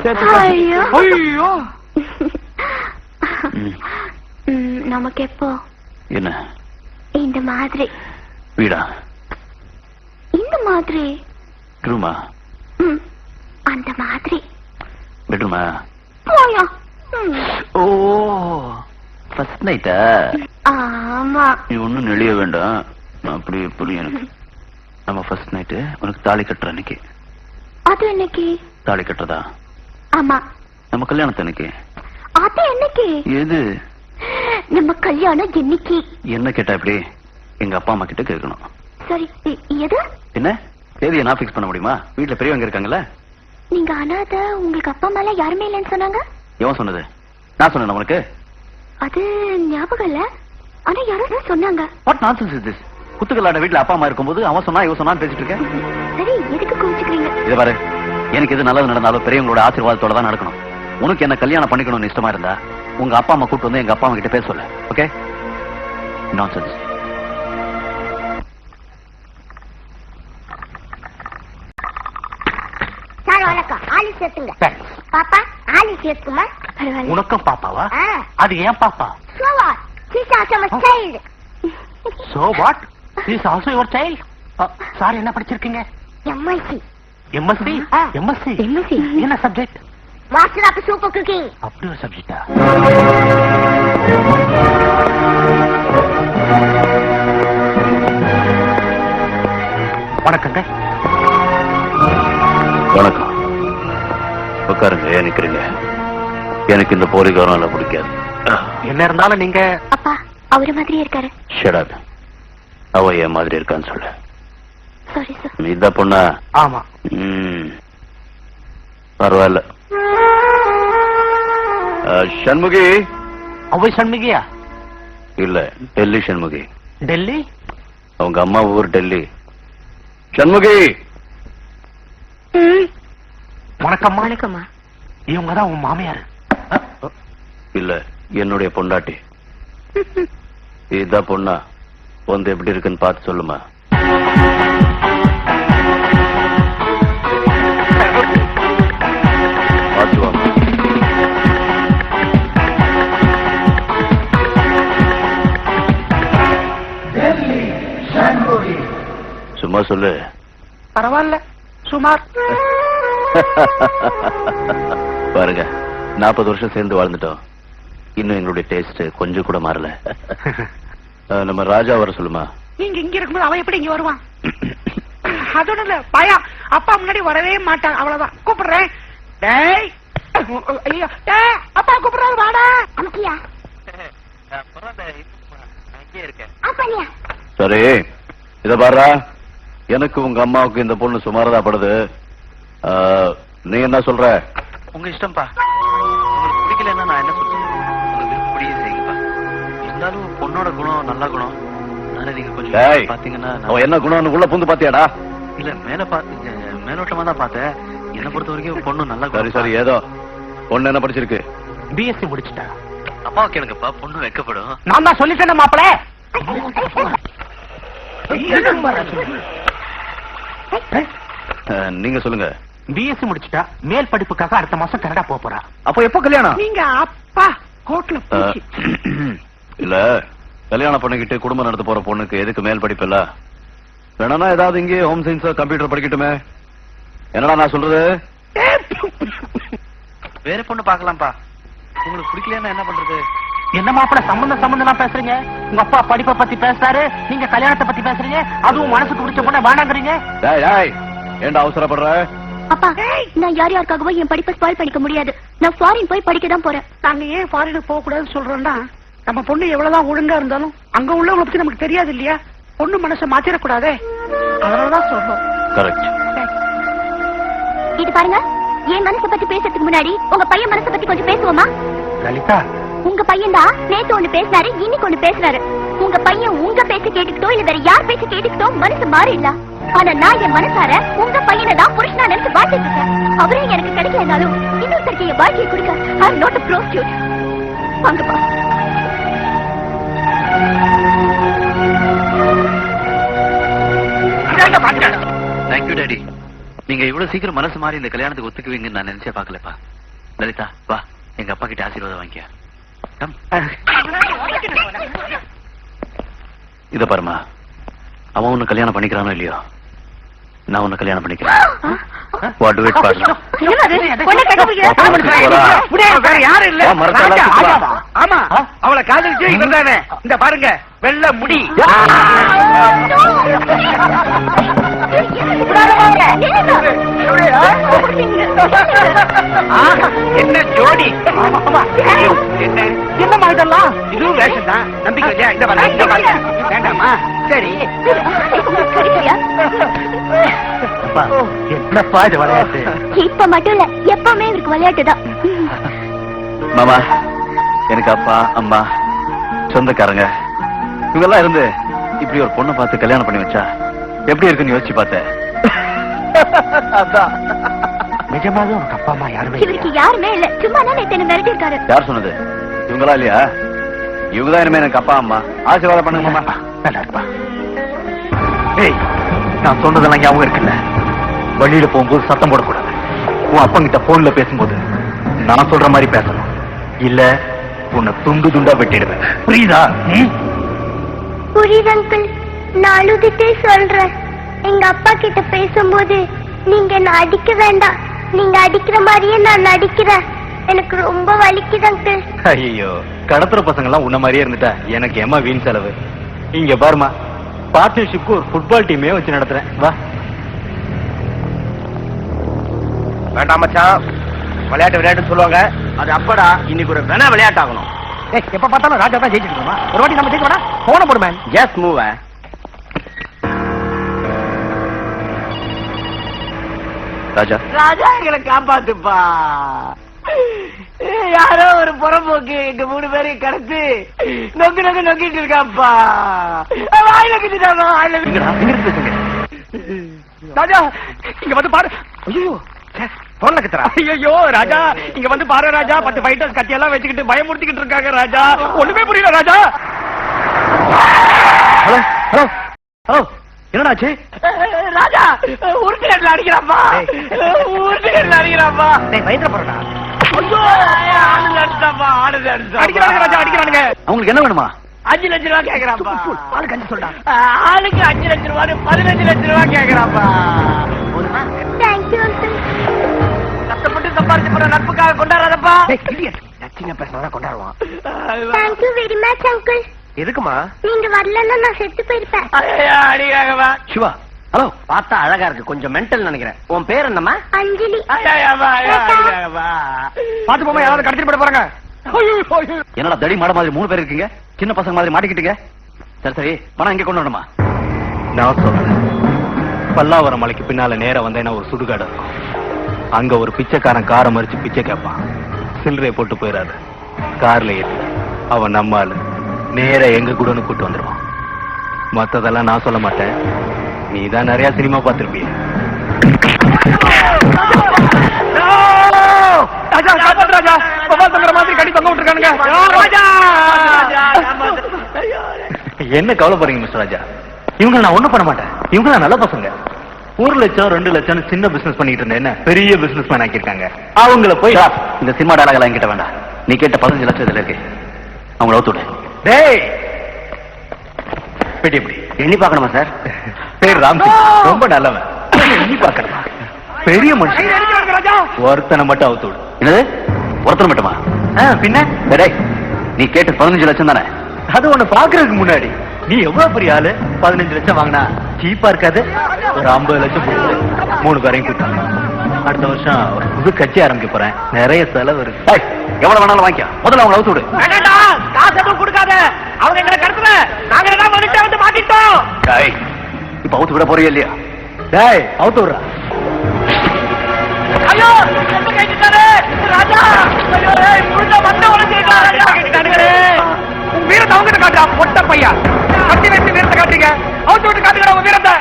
ஐயோ ஐயோ நமக்கு எப்போ என்ன இந்த மாதிரி வீடா இந்த மாதிரி ரூமா அந்த மாதிரி பெட்ரூமா போயா ஓ ஃபர்ஸ்ட் நைட்டா ஆமா நீ ஒன்னும் நெளிய வேண்டாம் அப்படி புரியும் எனக்கு நம்ம ஃபர்ஸ்ட் நைட்டு உனக்கு தாலி கட்டுற அன்னைக்கு அது என்னைக்கு தாலி கட்டுறதா ஆமா நம்ம கல்யாணத்து அன்னைக்கு அது என்னைக்கு எது நம்ம கல்யாணம் என்னைக்கு என்ன கேட்டா எப்படி எங்க அப்பா அம்மா கிட்ட கேட்கணும் சரி எது என்ன தேதியை நான் பிக்ஸ் பண்ண முடியுமா வீட்டுல பெரியவங்க இருக்காங்கல்ல நீங்க அனாத உங்களுக்கு அப்பா அம்மா எல்லாம் யாருமே இல்லைன்னு சொன்னாங்க எவன் சொன்னது நான் சொன்னேன் உனக்கு அது ஞாபகம் இல்ல ஆனா யாரோ சொன்னாங்க வாட் நான்சென்ஸ் இஸ் திஸ் குத்துக்கல்லாட வீட்டுல அப்பா அம்மா இருக்கும்போது அவன் சொன்னா இவன் சொன்னான்னு பேசிட்டு இருக்கேன் சரி எதுக்கு கோவிச்சுக்கிறீங்க இது பாரு எனக்கு எது நல்லது நடந்தாலும் பெரியவங்களோட ஆசீர்வாதத்தோட தான் நடக்கணும் உனக்கு என்ன கல்யாணம் பண்ணிக்கணும்னு இஷ்டமா இருந்தா உங்க அப்பா அம்மா கூட்டு வந்து எங்க அப்பா அம்மா கிட்ட பேச சொல்ல ஓகே நான்சென்ஸ் வணக்கம் ஆலி சேர்த்துங்க பாப்பா ஆலி சேர்த்துமா உனக்கும் பாப்பாவா அது ஏன் பாப்பா So what? She is also your child? Sir என்ன படிச்சிருக்கீங்க? எம்எஸ்சி. எம்எஸ்சி? எம்எஸ்சி? எம்எஸ்சி. என்ன subject? Master of super cooking. அப்படி ஒரு சப்ஜெக்டா? வணக்கங்க. வணக்கம். உட்காருங்க, ஏன் நிக்கிறீங்க? எனக்கு இந்த போலிகாரம் பிடிக்காது. என்ன இருந்தாலும் நீங்க அப்பா அவர மாதிரியே இருக்காரு. Shut up. அவ என் மாதிரி இருக்கான்னு சொல்லு. Sorry sir. நீ தான் பொண்ணா? ஆமா. பரவாயில்ல. சண்முகி. அவை சண்முகியா? இல்ல, டெல்லி சண்முகி. டெல்லி? அவங்க அம்மா ஊர் டெல்லி. சண்முகி. வணக்கம்மா. வணக்கம்மா. இவங்க தான் உன் மாமியார்? இல்ல, என்னுடைய பொண்டாட்டி. இதுதான் பொண்ணா? வந்து எப்படி இருக்குன்னு பார்த்து சொல்லுமா. சும்மா சொல்லு. பரவாயில்ல, சுமார். பாருங்க, 40 வருஷம் சேர்ந்து வாழ்ந்துட்டோம். இன்னும் எங்களுடைய டேஸ்ட் கொஞ்சம் கூட மாறல. நம்ம ராஜா வர சொல்லுமா. நீங்க இங்க இருக்கும்போது அவன் எப்படி இங்க வருவான்? அதோட இல்ல பயம், அப்பா முன்னாடி வரவே மாட்டான், அவ்வளவுதான். கூப்பிடுறேன். டேய் ஐயோ, அப்பா கூப்பிடுறாரு, வாடா. அமுக்கியா சரி, இத பாரு, எனக்கு உங்க அம்மாவுக்கு இந்த பொண்ணு சுமாரதா படுது. நீ என்ன சொல்ற? உங்க இஷ்டம்பா. உங்களுக்கு பிடிக்கலன்னா நான் என்ன சொல்றேன்? உங்களுக்கு விருப்பப்படியே செய்யுங்கப்பா. இருந்தாலும் பொண்ணோட குணம் நல்ல குணம். அதனால நீங்க கொஞ்சம் பாத்தீங்கன்னா. அவன் என்ன குணம் உள்ள புந்து பாத்தியாடா? இல்ல, மேலோட்டமா தான் பார்த்தேன். என்ன பொறுத்த வரைக்கும் பொண்ணு நல்ல சரி சரி, ஏதோ பொண்ணு என்ன படிச்சிருக்கு? பிஎஸ்சி முடிச்சுட்டா. அப்பாவுக்கு எனக்குப்பா பொண்ணு வைக்கப்படும். நான் தான் சொல்லிட்டேன் மாப்பிள. நீங்க சொல்லுங்க. பிஎஸ்சி முடிச்சுட்டா, மேல் படிப்புக்காக அடுத்த மாசம் கனடா போறா. அப்போ எப்போ கல்யாணம்? நீங்க அப்பா கோட்ல இல்ல, கல்யாணம் பண்ணிக்கிட்டு குடும்பம் நடத்த போற பொண்ணுக்கு எதுக்கு மேல் படிப்பு இல்ல? வேணா ஏதாவது இங்கே ஹோம் சயின்ஸ் கம்ப்யூட்டர் படிக்கட்டுமே. என்னடா நான் சொல்றது? வேற பொண்ணு பாக்கலாம்ப்பா. உங்களுக்கு பிடிக்கலன்னா என்ன பண்றது? என்ன மாப்பிள சம்பந்தம் பேசுறீங்க? உங்க அப்பா படிப்பை பத்தி பேசுறாரு, நீங்க கல்யாணத்தை பத்தி பேசுறீங்க. அதுவும் மனசுக்கு பிடிச்ச பொண்ணை வேண்டாங்கிறீங்க. ஏண்டா அவசரப்படுற? அப்பா, நான் யாருக்காகவோ என் படிப்பை ஸ்பாயில் பண்ணிக்க முடியாது. நான் ஃபாரின் போய் படிக்க தான் போறேன். நாங்க ஏன் ஃபாரினுக்கு போக கூடாதுன்னு சொல்றோம்னா, நம்ம பொண்ணு எவ்வளவுதான் ஒழுங்கா இருந்தாலும் அங்க உள்ளவங்களை பத்தி நமக்கு தெரியாது இல்லையா? பொண்ணு மனசை மாத்திரக்கூடாதே, அதனாலதான் சொல்றோம். கரெக்ட். இது பாருங்க, என் மனசை பத்தி பேசுறதுக்கு முன்னாடி உங்க பையன் மனசை பத்தி கொஞ்சம் பேசுவோமா? லலிதா, உங்க பையன் தான் நேத்து ஒண்ணு பேசினாரு, இன்னைக்கு ஒண்ணு பேசுறாரு. உங்க பையன் உங்க பேச்ச கேட்டுக்கிட்டோ இல்ல வேற யார் பேச்ச கேட்டுக்கிட்டோ மனசு மாறிடல. ஆனா நான் என் மனசார உங்க பையனை தான் புருஷனா நினைச்சு வாழ்ந்துட்டு இருக்கேன். அவரே எனக்கு கிடைக்கலனாலும் இன்னொருத்தருக்கு என் வாழ்க்கையை கொடுக்க ஐ அம் நாட் a prostitute. வாங்கப்பா. Thank you daddy. நீங்க இவ்வளவு சீக்கிரம் மனசு மாறி இந்த கல்யாணத்துக்கு ஒத்துக்குவீங்கன்னு நான் நினைச்சே பாக்கலப்பா. லலிதா வா, எங்க அப்பா கிட்ட ஆசீர்வாதம் வாங்கிக்க. கம். இத பாருமா, அவன் உன்னை கல்யாணம் பண்ணிக்கிறானோ இல்லையோ, நான் உன்னை கல்யாணம் பண்ணிக்கிறேன். வாட் டு இட் பாருங்க. வேற யாரும் இல்ல. ஆமா, அவளை காதலிச்சு இவன்தானே. இந்த பாருங்க, வெள்ளை முடி. என்ன ஜோடி. என்னமா இதெல்லாம்? இதுவும் வேஷம் தான். நம்பிக்கை வச்சா இந்த பாருங்க. வேண்டாமா? சரி. என்னப்பா இது விளையாட்டு? இப்ப மட்டும் இல்ல, எப்பவுமே இவருக்கு விளையாட்டுதான். மாமா, எனக்கு அப்பா அம்மா சொந்தக்காரங்க இவங்கெல்லாம் இருந்து இப்படி ஒரு பொண்ணை பார்த்து கல்யாணம் பண்ணி வச்சா எப்படி இருக்குன்னு யோசிச்சு பார்த்தேன். நிஜமாவே உனக்கு அப்பா அம்மா யாருமே இவருக்கு யாருமே இல்ல, சும்மா தான் நேத்து என்ன மிரட்டி இருக்காரு. யார் சொன்னது? இவங்களா இல்லையா? இவங்கதான் இனிமே எனக்கு அப்பா அம்மா. ஆசீர்வாதம் பண்ணுங்க மாமா. நல்லா இருப்பா. ஏய், நான் சொன்னதெல்லாம் ஞாபகம் இருக்குல்ல? வெளியில போகும்போது சத்தம் போடக்கூடாது. உன் அப்பா கிட்ட போன்ல பேசும்போது நான் சொல்ற மாதிரி பேசணும், இல்ல உன்னை துண்டு துண்டா வெட்டிடுவேன். புரியுதா? புரியுது அங்கிள். நான் அழுதுட்டே சொல்றேன். எங்க அப்பா கிட்ட பேசும்போது நீங்க என்ன அடிக்க வேண்டாம், நீங்க அடிக்கிற மாதிரியே நான் நடிக்கிறேன். எனக்கு ரொம்ப வலிக்குது அங்கிள். ஐயோ, கடத்துற பசங்க எல்லாம் உன்ன மாதிரியே இருந்துட்டா எனக்கு ஏமா வீண் செலவு. இங்க பாருமா, பார்ட்னர்ஷிப்க்கு ஒரு ஃபுட்பால் டீமே வச்சு நடத்துறேன். வா. வேண்டாம் மச்சான், விளையாட்டு சொல்லுவாங்க. அது அப்படா, இன்னைக்கு ஒரு வேணா விளையாட்டு ஆகணும். எப்ப பார்த்தாலும் ராஜா தான் ஜெயிச்சிட்டு இருக்கோமா? ஒரு வாட்டி நம்ம ஜெயிக்க வேணா? போன போடுமே. Just move. ராஜா, ராஜா எங்களை காப்பாத்துப்பா. யாரோ ஒரு புறம்போக்கு எங்க 3 பேரையும் கடத்து நொக்கிட்டு இருக்காப்பா. வாயில கிட்டாங்க. ராஜா இங்க வந்து பாரு. ஐயோ, போன்ல கத்துறா. ஐயோ ராஜா, இங்க வந்து பாரு ராஜா. 10 ஃபைட்டர்ஸ் கத்தியெல்லாம் வச்சுக்கிட்டு பயமுறுத்திக்கிட்டு இருக்காங்க ராஜா. ஒண்ணுமே புரியல ராஜா. ஹலோ ஹலோ ஹலோ, என்னடாச்சு? ராஜா உருட்டுகட்டில அடிக்கிறாப்பா. உருட்டுகட்டில அடிக்கிறாப்பா. வயிற்ற போறா. அடிக்கிறானுங்க ராஜா, அடிக்கிறானுங்க. அவங்களுக்கு என்ன வேணுமா? 5 லட்சம் ரூபாய் கேக்குறாப்பா. ஆளுக்கு 5 சொல்றா. ஆளுக்கு 5 லட்சம் ரூபாய் 15 லட்சம் ரூபாய் கேக்குறாப்பா. Thank you uncle. கஷ்டப்பட்டு சம்பாரிச்சு போற நட்புக்காக கொண்டாடுறதப்பா. லட்சிங்க பேசுறதா கொண்டாடுவான். Thank you very much uncle. எதுக்குமா? நீங்க வரலன்னா நான் செத்து போயிருப்பேன். அடிக்காகவா. சிவா, ஹலோ. பார்த்தா அழகா இருக்கு, கொஞ்சம் மென்டல் நினைக்கிறேன். உன் பேர் என்னம்மா? அஞ்சலி. பாத்து போமா, யாராவது கடத்திட்டு போட போறாங்க. என்னடா தடி மாட மாதிரி 3 பேர் இருக்கீங்க? சின்ன பசங்க மாதிரி மாட்டிக்கிட்டீங்க. சரி சரி, பணம் இங்க கொண்டு வரணுமா? நான் சொல்றேன், பல்லாவரம் மலைக்கு பின்னால நேரா வந்தேன்னா ஒரு சுடுகாடு இருக்கும். அங்க ஒரு பிச்சைக்காரன் காரை மறிச்சு பிச்சை கேட்பான். சில்லறையை போட்டு போயிடாது. கார்ல ஏறி அவன் நம்ம ஆளு நேர எங்க கூடன்னு கூட்டு வந்துருவான். மத்ததெல்லாம் நான் சொல்ல மாட்டேன், நீ தான் நிறைய சினிமா பார்த்திருப்பிய. என்ன கவலைப்படுறீங்க மிஸ்டர் ராஜா? இவங்க நான் ஒண்ணும் பண்ண மாட்டேன். இவங்க நல்ல பசங்க. 1 லட்சம் 2 லட்சம் சின்ன பிசினஸ் பண்ணிட்டு இருந்தேன், என்ன பெரிய பிசினஸ் மேன் ஆக்கியிருக்காங்க. அவங்கள போய் இந்த சினிமா டயலாக் எல்லாம் என்கிட்ட வேண்டாம். நீ கேட்ட 15 லட்சம் இதுல இருக்கு. அவங்கள அவுத்து விடு. டேய், பெட்டி எப்படி எண்ணி பார்க்கணுமா சார்? பேர் ராம், ரொம்ப நல்லவன். எண்ணி பார்க்கணுமா? பெரிய மனுஷன். ஒருத்தனை மட்டும் அவுத்து விடு. என்னது, ஒருத்தர் மட்டுமா? பின்ன டேய், நீ கேட்ட 15 லட்சம் தானே? அது ஒண்ணு பாக்குறதுக்கு முன்னாடி நீ எவ்வளவு பெரிய ஆளு? 15 லட்சம் வாங்கினா சீப்பா இருக்காது? ஒரு 50 லட்சம் கொடுத்து 3 பேரையும் கூட்டாங்க. அடுத்த வருஷம் ஒரு புது கட்சி ஆரம்பிக்க போறேன். நிறைய செலவு இருக்கு. எவ்வளவு வேணாலும் வாங்கிக்க, முதல்ல அவங்களை அவுத்து விடு. காசு எதுவும் கொடுக்காத. அவங்க எங்களை கடத்தல, நாங்க எல்லாம் மனுஷன் வந்து மாட்டிட்டோம். இப்ப அவுத்து விட போறியா இல்லையா? டேய், அவுத்து விடுறா. ஐயோ, என்ன கேட்டுட்டாரு ராஜா? ஐயோ, முழுக்க மண்ண உடைச்சிட்டாரு. வீரத்தை அவங்க காட்டுறா, பொட்ட பையா. கட்டி வச்சு வீரத்தை காட்டுறீங்க, அவுத்து விட்டு காட்டுகிற உங்க வீரத்தை.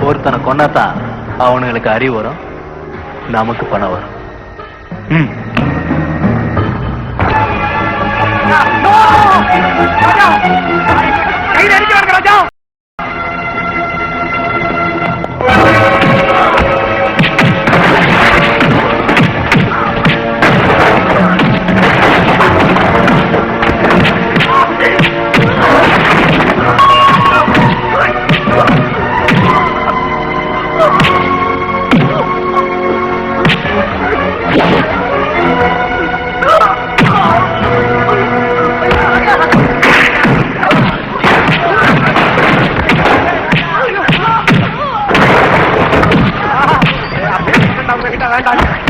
ஒருத்தனை கொண்டாதான் அவனுங்களுக்கு அறிவு வரும், நமக்கு பணம் வரும். கையில் அடிக்கிறாங்க ராஜா. வேண்டாம் உங்ககிட்ட வேண்டாம்.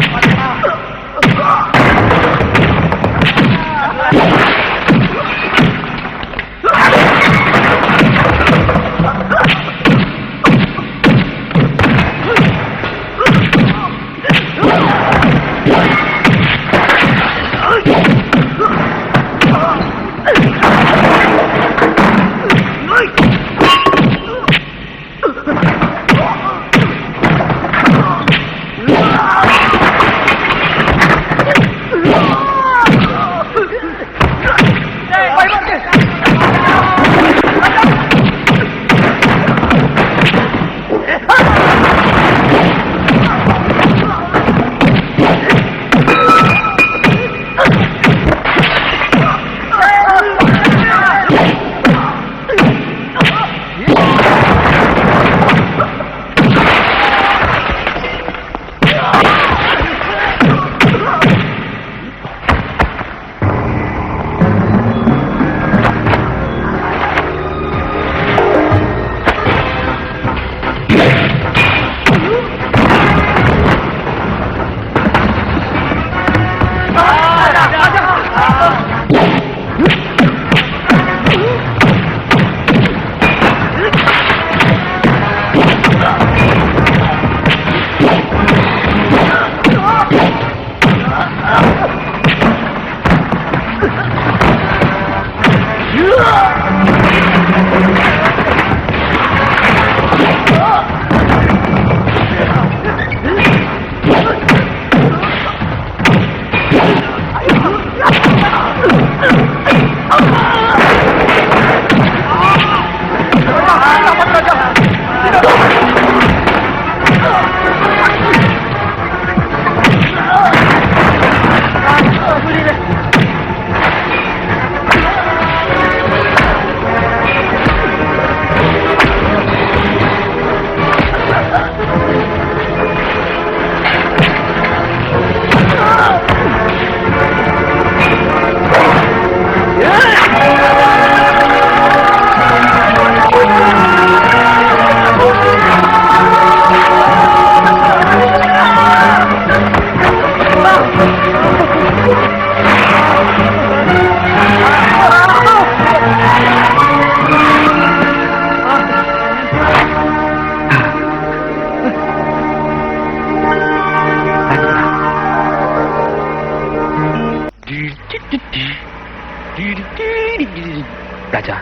ராஜா,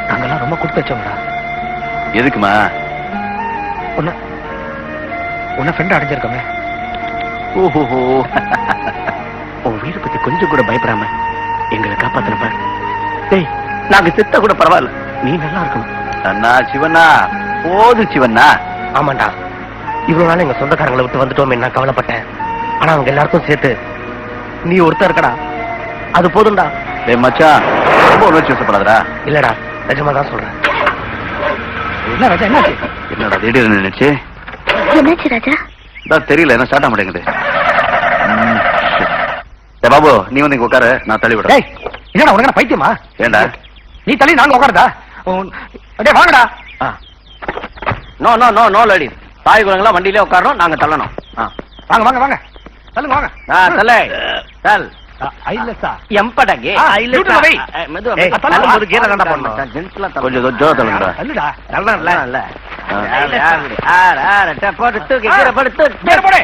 நாங்கெல்லாம் ரொம்ப கொடுத்து வச்சோம்டா. எதுக்குமா? உன்ன ஃப்ரெண்ட் அடைஞ்சிருக்கோமே. ஓஹோ, உன் வீடு பத்தி கொஞ்சம் கூட பயப்படாம எங்களை காப்பாத்தினப்ப, டேய், நாங்க செத்த கூட பரவாயில்ல, நீ நல்லா இருக்கணும். அண்ணா சிவண்ணா, போதும் சிவண்ணா. ஆமாண்டா, இவ்வளவு நாள் எங்க சொந்தக்காரங்களை விட்டு வந்துட்டோம் என்ன கவலைப்பட்டேன். ஆனா அவங்க எல்லாருக்கும் சேர்த்து நீ ஒருத்தர் இருக்கடா, அது போதும்டா. டேய் மச்சான், ரொம்ப உணர்ச்சி வசப்படாதடா. இல்லடா, நிஜமா தான் சொல்றேன். என்ன ராஜா, என்னாச்சு? என்னடா திடீர்னு நினைச்சு? என்னாச்சு ராஜா? தெரியல, என்ன ஸ்டார்ட் ஆக மாட்டேங்குது. பாபு, நீ வந்து இங்க உட்காரு, நான் தள்ளி விட. என்னடா உனக்கு பைத்தியமா? ஏண்டா நீ தள்ளி நாங்க உட்காருதா? டேய் வாங்கடா. No no no no lady, தாய் குழந்தைங்களா வண்டியிலே உட்காரணும், நாங்க தள்ளணும். வாங்க வாங்க வாங்க, தள்ளுங்க வாங்க. தல்லே தல் ஐலசா எம்படகே ஐலசா மெதுவா தள்ளும்போது கீரை தான்டா பண்ணணும். கொஞ்சம் ஜோர தள்ளுங்கடா. தள்ளுடா, நல்லா இல்ல இல்ல போட்டு தூக்கி கீரை போட்டு தூக்கி போடு.